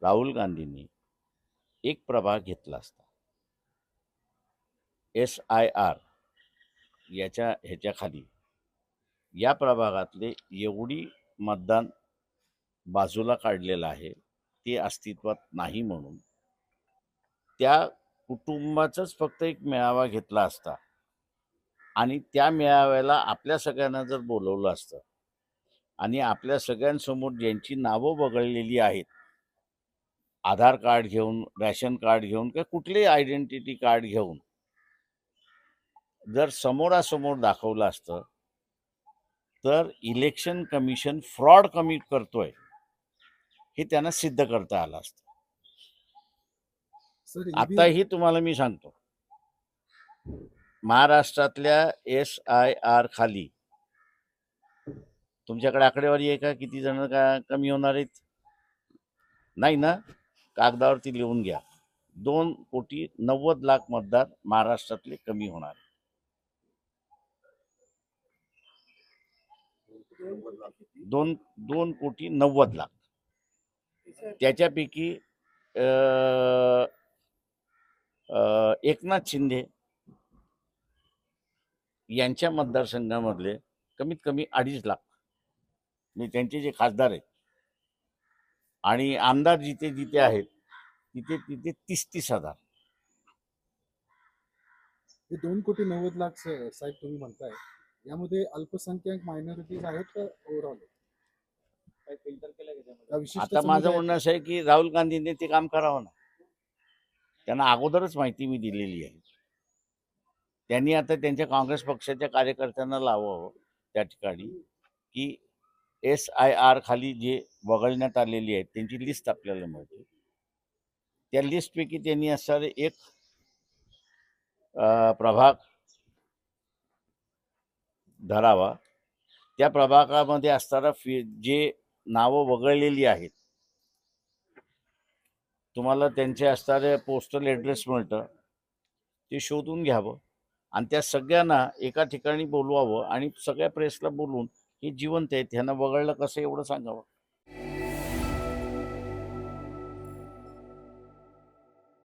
राहुल गांधींनी एक प्रभाग घेतला असता, SIR ह्याच्याखाली या प्रभागातले एवढी मतदान बाजूला काढलेलं आहे, ते अस्तित्वात नाही म्हणून त्या कुटुंबाचाच फक्त एक मेळावा घेतला असता आणि त्या मेळाव्याला आपल्या सगळ्यांना जर बोलवलं असतं आणि आपल्या सगळ्यांसमोर ज्यांची नावं वगळलेली आहेत, आधार कार्ड घेऊन, रॅशन कार्ड घेऊन किंवा कुठलेही आयडेंटिटी कार्ड घेऊन जर समोरासमोर दाखवलं असतं, तर इलेक्शन कमिशन फ्रॉड कमिट करतोय हे त्यांना सिद्ध करता आलं असतं. सर आताही तुम्हाला मी सांगतो, महाराष्ट्रातल्या SIR खाली तुमच्याकडे आकडेवारी आहे का? किती जण कमी होणार आहेत? नाही ना? कागदावरती लिहून घ्या. 2,90,00,000 मतदार महाराष्ट्रातले कमी होणार. 2,90,00,000. त्याच्यापैकी एकनाथ शिंदे यांच्या मतदारसंघामधले कमीत कमी 2.5 लाख म्हणजे त्यांचे जे खासदार आहेत आणि आमदार जिथे जिथे आहेत तिथे तिथे 30-30 हजार. हे 2,90,00,000 साहेब तुम्ही म्हणताय, यामध्ये अल्पसंख्याक मायनॉरिटीज आहेत का ओव्हरऑल? काय फिल्टर केलं का? आता माझं म्हणणं असं आहे की राहुल गांधींनी ते काम करावं ना. त्यांना अगोदरच माहिती मी दिलेली आहे. त्यांनी आता त्यांच्या काँग्रेस पक्षाच्या कार्यकर्त्यांना लावावं त्या ठिकाणी की SIR खाली जे वगळण्यात आलेली आहेत त्यांची लिस्ट आपल्याला मिळते. त्या लिस्टपैकी त्यांनी असणारे एक प्रभाग धरावा. त्या प्रभागामध्ये असणारा जे नावं वगळलेली आहेत, तुम्हाला त्यांचे असणारे पोस्टल ॲड्रेस मिळतं, ते शोधून घ्यावं आणि त्या सगळ्यांना एका ठिकाणी बोलवावं आणि सगळ्या प्रेसला बोलवून हे जिवंत आहेत, ह्यांना वगळलं कसं एवढं सांगावं.